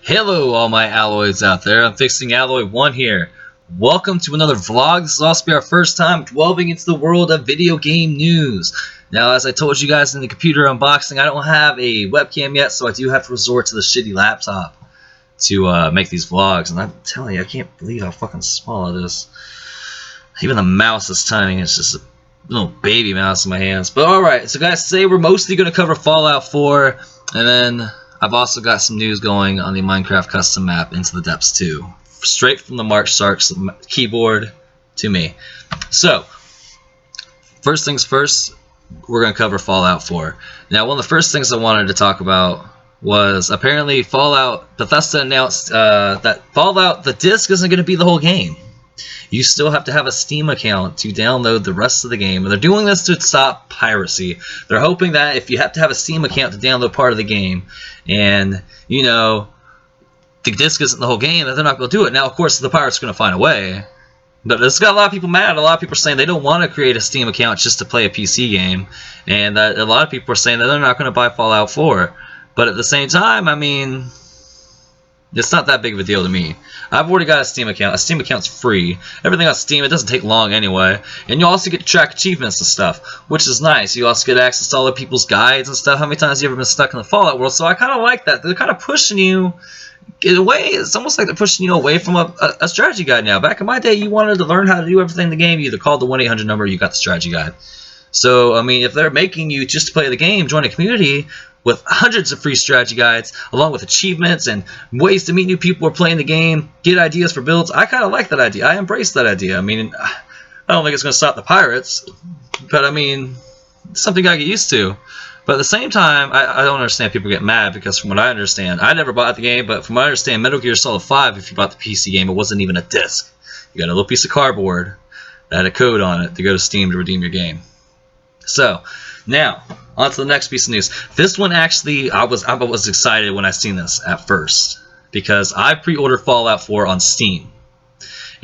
Hello all my alloys out there, I'm Fixing Alloy 1 here. Welcome to another vlog. This will also be our first time delving into the world of video game news. Now, as I told you guys in the computer unboxing, I don't have a webcam yet, so I do have to resort to the shitty laptop to make these vlogs. And I'm telling you, I can't believe how fucking small it is. Even the mouse is tiny. It's just a little baby mouse in my hands. But alright, so guys, today we're mostly going to cover Fallout 4, and then I've also got some news going on the Minecraft custom map Into the Depths 2. Straight from the Mark Starks keyboard to me. So, first things first, we're going to cover Fallout 4. Now, one of the first things I wanted to talk about was apparently Bethesda announced that Fallout, the disc, isn't going to be the whole game. You still have to have a Steam account to download the rest of the game. And they're doing this to stop piracy. They're hoping that if you have to have a Steam account to download part of the game, and, you know, the disc isn't the whole game, that they're not going to do it. Now, of course, the pirates are going to find a way. But it's got a lot of people mad. A lot of people are saying they don't want to create a Steam account just to play a PC game. And a lot of people are saying that they're not going to buy Fallout 4. But at the same time, I mean, it's not that big of a deal to me. I've already got a Steam account. A Steam account's free. Everything on Steam, it doesn't take long anyway. And you also get to track achievements and stuff, which is nice. You also get access to other people's guides and stuff. How many times have you ever been stuck in the Fallout world? So I kind of like that. They're kind of pushing you. In a way, it's almost like they're pushing you away from a strategy guide now. Back in my day, you wanted to learn how to do everything in the game. You either called the 1-800 number or you got the strategy guide. So, I mean, if they're making you just to play the game, join a community with hundreds of free strategy guides, along with achievements and ways to meet new people who are playing the game, get ideas for builds. I kind of like that idea. I embrace that idea. I mean, I don't think it's going to stop the pirates, but I mean, it's something I get used to. But at the same time, I don't understand people get mad, because from what I understand, I never bought the game, but from what I understand, Metal Gear Solid 5, if you bought the PC game, it wasn't even a disc. You got a little piece of cardboard that had a code on it to go to Steam to redeem your game. So, now, on to the next piece of news. This one actually, I was excited when I seen this at first, because I pre-ordered Fallout 4 on Steam,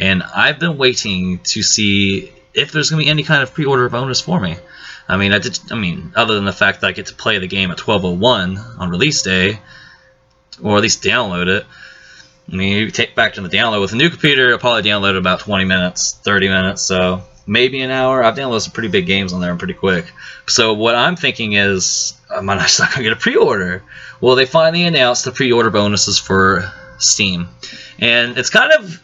and I've been waiting to see if there's going to be any kind of pre-order bonus for me. I mean, other than the fact that I get to play the game at 12:01 on release day, or at least download it. I mean, you take back to the download with a new computer, it'll probably download about 20 minutes, 30 minutes, so maybe an hour. I've downloaded some pretty big games on there and pretty quick. So what I'm thinking is, I'm not going to get a pre-order. Well, they finally announced the pre-order bonuses for Steam. And it's kind of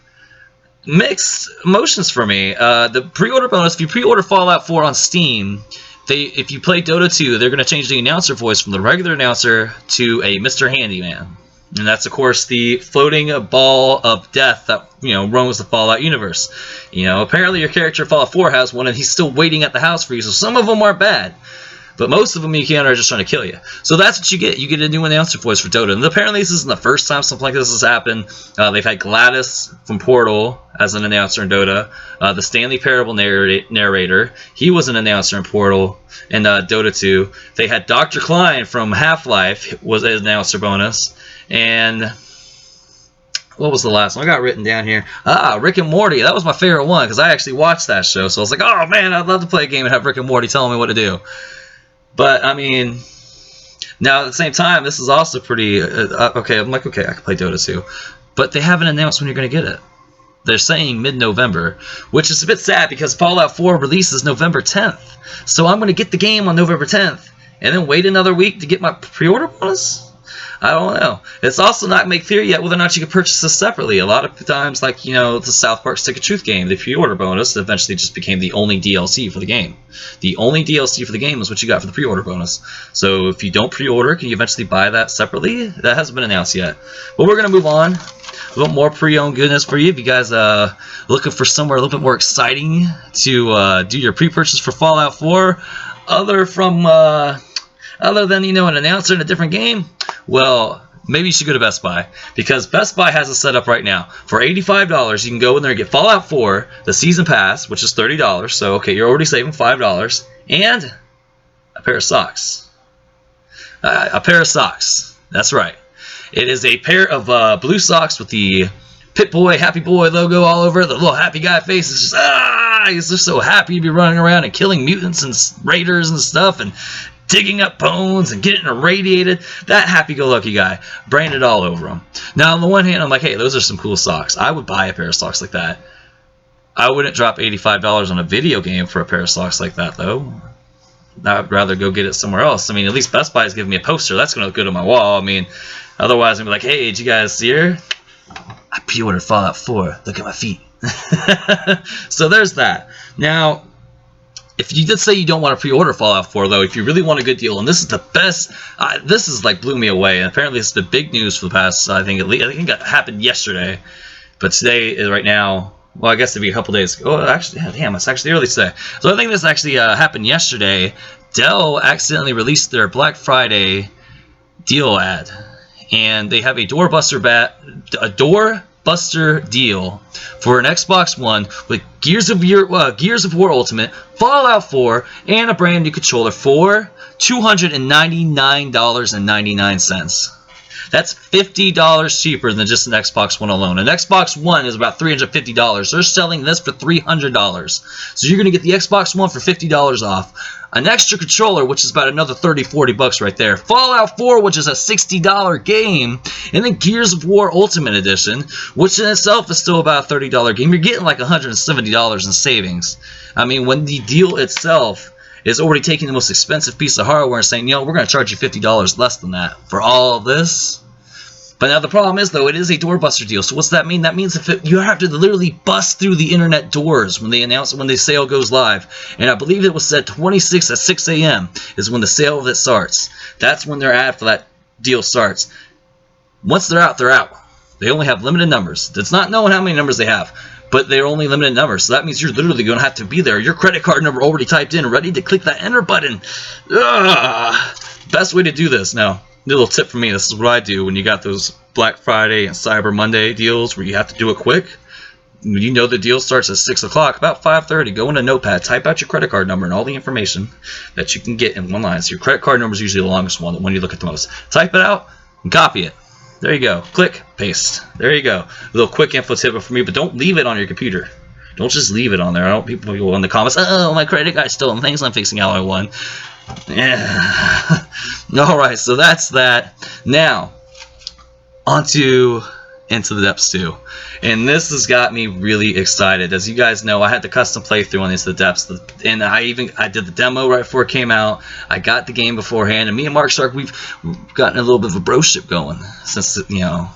mixed emotions for me. The pre-order bonus, if you pre-order Fallout 4 on Steam, if you play Dota 2, they're going to change the announcer voice from the regular announcer to a Mr. Handyman. And that's, of course, the floating ball of death that, roams the Fallout universe. Apparently your character in Fallout 4 has one, and he's still waiting at the house for you, so some of them aren't bad. But most of them you encounter are just trying to kill you. So that's what you get. You get a new announcer voice for Dota. And apparently this isn't the first time something like this has happened. They've had Gladys from Portal as an announcer in Dota. The Stanley Parable narrator, he was an announcer in Portal in Dota 2. They had Dr. Klein from Half-Life was an announcer bonus. And what was the last one? I got written down here. Rick and Morty. That was my favorite one, because I actually watched that show. So I was like, oh man, I'd love to play a game and have Rick and Morty telling me what to do. But, I mean, now at the same time, this is also pretty, okay, I'm like, okay, I can play Dota 2. But they haven't announced when you're going to get it. They're saying mid-November, which is a bit sad, because Fallout 4 releases November 10th. So I'm going to get the game on November 10th, and then wait another week to get my pre-order bonus? I don't know. It's also not made clear yet whether or not you can purchase this separately. A lot of times, like, the South Park Stick of Truth game, the pre-order bonus eventually just became the only DLC for the game. The only DLC for the game is what you got for the pre-order bonus. So if you don't pre-order, can you eventually buy that separately? That hasn't been announced yet. But we're going to move on. A little more pre-owned goodness for you. If you guys are looking for somewhere a little bit more exciting to do your pre-purchase for Fallout 4, other than, an announcer in a different game, well, maybe you should go to Best Buy, because Best Buy has a setup right now. For $85, you can go in there and get Fallout 4, the Season Pass, which is $30, so okay, you're already saving $5, and a pair of socks. A pair of socks, that's right. It is a pair of blue socks with the Pip-Boy, Happy Boy logo all over it. The little happy guy face is just, he's just so happy to be running around and killing mutants and raiders and stuff, and digging up bones and getting irradiated. That happy-go-lucky guy, branded all over him. Now, on the one hand, I'm like, hey, those are some cool socks. I would buy a pair of socks like that. I wouldn't drop $85 on a video game for a pair of socks like that, though. I'd rather go get it somewhere else. I mean, at least Best Buy is giving me a poster. That's going to look good on my wall. I mean, otherwise, I'm going to be like, hey, did you guys see her? I pre-ordered Fallout 4. Look at my feet. So there's that. Now, if you did say you don't want to pre-order Fallout 4, though, if you really want a good deal, and this is the best, this is like blew me away. And apparently, it's been big news for the past, I think it happened yesterday. But today is right now. Well, I guess it'd be a couple days ago. Oh, actually, damn, it's actually early today. So I think this actually happened yesterday. Dell accidentally released their Black Friday deal ad, and they have a doorbuster deal for an Xbox One with Gears of War Ultimate, Fallout 4, and a brand new controller for $299.99. That's $50 cheaper than just an Xbox One alone. An Xbox One is about $350. They're selling this for $300. So you're going to get the Xbox One for $50 off. An extra controller, which is about another $30-40 right there. Fallout 4, which is a $60 game. And then Gears of War Ultimate Edition, which in itself is still about a $30 game. You're getting like $170 in savings. I mean, when the deal itself is already taking the most expensive piece of hardware and saying, you know, we're going to charge you $50 less than that for all of this. But now the problem is, though, it is a doorbuster deal. So what's that mean? That means you have to literally bust through the internet doors when they announce it, when the sale goes live. And I believe it was said 26 at 6 a.m. is when the sale of it starts. That's when their ad for that deal starts. Once they're out, they're out. They only have limited numbers. It's not knowing how many numbers they have, but they're only limited numbers. So that means you're literally going to have to be there. Your credit card number already typed in, ready to click that enter button. Best way to do this now. Little tip from me, this is what I do when you got those Black Friday and Cyber Monday deals where you have to do it quick. You know the deal starts at 6 o'clock, about 5:30. Go in a notepad, type out your credit card number and all the information that you can get in one line. So your credit card number is usually the longest one, the one you look at the most. Type it out and copy it. There you go. Click, paste. There you go. A little quick info tip for me, but don't leave it on your computer. Don't just leave it on there. I don't people go in the comments, oh, my credit card's stolen. Thanks, I'm fixing Alloy 1. Yeah. Alright, so that's that. Now, onto Into the Depths 2. And this has got me really excited. As you guys know, I had the custom playthrough on Into the Depths, and I did the demo right before it came out. I got the game beforehand, and me and Mark Stark, we've gotten a little bit of a broship going since, you know,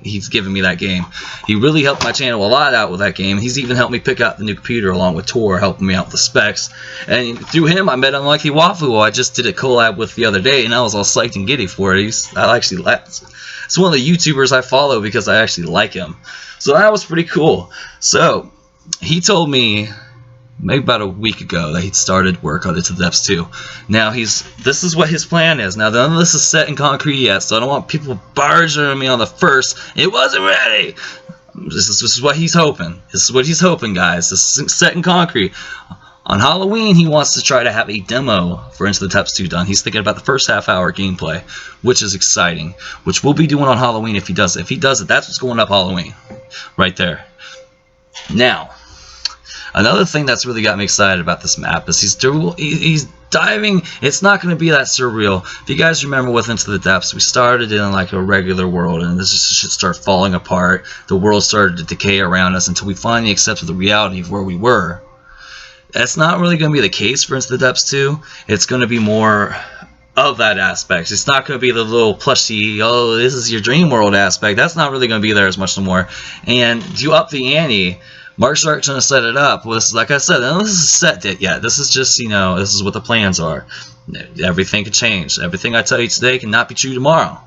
he's given me that game. He really helped my channel a lot out with that game. He's even helped me pick out the new computer along with Tor, helping me out with the specs. And through him, I met Unlucky Waffle. I just did a collab with the other day, and I was all psyched and giddy for it. It's one of the YouTubers I follow because I actually like him. So that was pretty cool. So he told me maybe about a week ago that he'd started work on Into the Depths 2. Now this is what his plan is. Now none of this is set in concrete yet, so I don't want people barging me on the first. It wasn't ready. This is what he's hoping. This is what he's hoping, guys. This isn't set in concrete. On Halloween, he wants to try to have a demo for Into the Depths 2 done. He's thinking about the first half-hour gameplay, which is exciting, which we'll be doing on Halloween if he does it. If he does it, that's what's going up Halloween, right there. Now, another thing that's really got me excited about this map is he's diving. It's not going to be that surreal. If you guys remember with Into the Depths, we started in like a regular world, and this just started falling apart. The world started to decay around us until we finally accepted the reality of where we were. That's not really going to be the case for Into the Depths 2. It's going to be more of that aspect. It's not going to be the little plushy, oh, this is your dream world aspect. That's not really going to be there as much anymore. And you up the ante. Mark Stark's going to set it up. Well, this is, like I said, this is set it yet. This is just, you know, this is what the plans are. Everything can change. Everything I tell you today cannot be true tomorrow.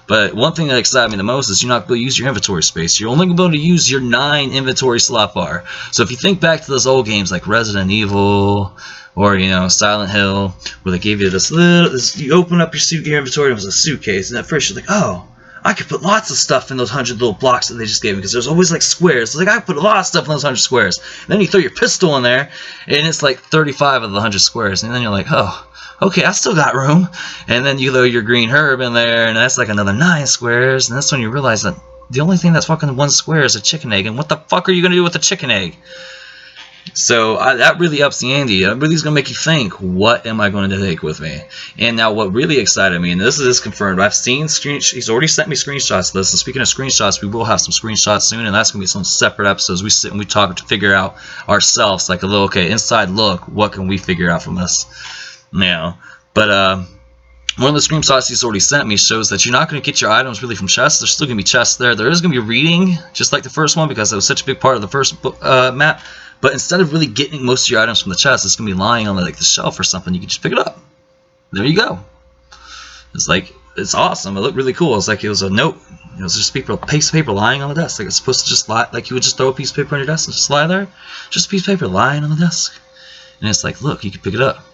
But one thing that excited me the most is you're not going to use your inventory space. You're only going to use your 9 inventory slot bar. So if you think back to those old games like Resident Evil or, you know, Silent Hill, where they gave you this little, you open up your inventory, and it was a suitcase, and at first you're like, oh, I could put lots of stuff in those 100 little blocks that they just gave me, because there's always like squares. It's like, I could put a lot of stuff in those 100 squares. And then you throw your pistol in there, and it's like 35 of the 100 squares. And then you're like, oh, okay, I still got room. And then you throw your green herb in there, and that's like another 9 squares. And that's when you realize that the only thing that's fucking 1 square is a chicken egg. And what the fuck are you going to do with a chicken egg? So that really ups the ante. It really is going to make you think, what am I going to take with me? And now what really excited me, and this is confirmed, I've seen he's already sent me screenshots of this. And speaking of screenshots, we will have some screenshots soon, and that's going to be some separate episodes. We sit and we talk to figure out ourselves, like a little, okay, inside look, what can we figure out from this? But one of the screenshots he's already sent me shows that you're not going to get your items really from chests. There's still going to be chests there. There is going to be reading, just like the first one, because it was such a big part of the first map. But instead of really getting most of your items from the chest, it's going to be lying on like the shelf or something. You can just pick it up. There you go. It's awesome. It looked really cool. It's like it was a note. It was just a piece of paper lying on the desk. Like it's supposed to just lie. Like you would just throw a piece of paper on your desk and just lie there. Just a piece of paper lying on the desk. And it's like, look, you can pick it up.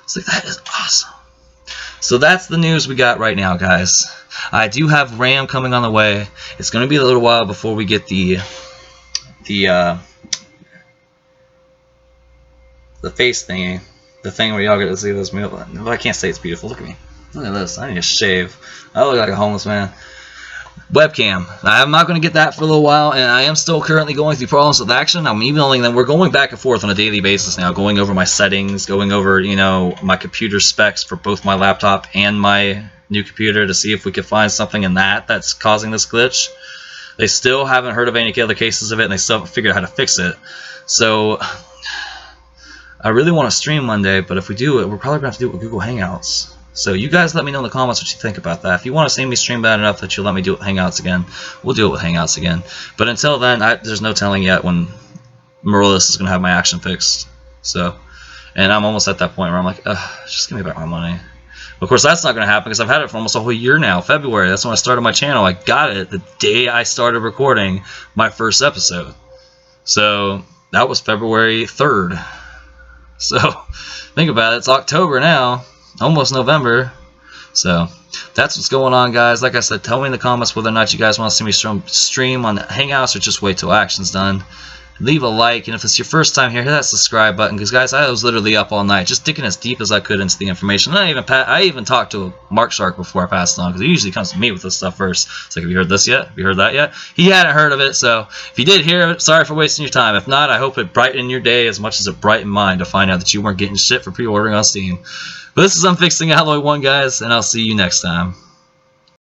It's like, that is awesome. So that's the news we got right now, guys. I do have RAM coming on the way. It's going to be a little while before we get the face thingy, the thing where y'all get to see this meal. I can't say it's beautiful. Look at me. Look at this. I need to shave. I look like a homeless man. Webcam. I'm not going to get that for a little while, and I am still currently going through problems with Action. I'm emailing them. We're going back and forth on a daily basis now, going over my settings, going over, my computer specs for both my laptop and my new computer to see if we could find something in that's causing this glitch. They still haven't heard of any other cases of it, and they still haven't figured out how to fix it. So I really want to stream Monday, but if we do it, we're probably going to have to do it with Google Hangouts. So you guys let me know in the comments what you think about that. If you want to see me stream bad enough that you'll let me do it with Hangouts again, we'll do it with Hangouts again. But until then, there's no telling yet when Morales is going to have my Action fixed. So, and I'm almost at that point where I'm like, just give me back my money. Of course, that's not going to happen because I've had it for almost a whole year now. February, that's when I started my channel. I got it the day I started recording my first episode. So that was February 3rd. So think about it, it's October now, almost November. So that's what's going on, guys. Like I said, tell me in the comments whether or not you guys want to see me stream on Hangouts or just wait till Action's done. Leave a like, and if it's your first time here, hit that subscribe button, because guys, I was literally up all night just digging as deep as I could into the information. And I even talked to Mark Shark before I passed on, because he usually comes to me with this stuff first. It's like, have you heard this yet? Have you heard that yet? He hadn't heard of it, so if you did hear it, sorry for wasting your time. If not, I hope it brightened your day as much as it brightened mine to find out that you weren't getting shit for pre-ordering on Steam. But this is Unfixing Alloy 1, guys, and I'll see you next time.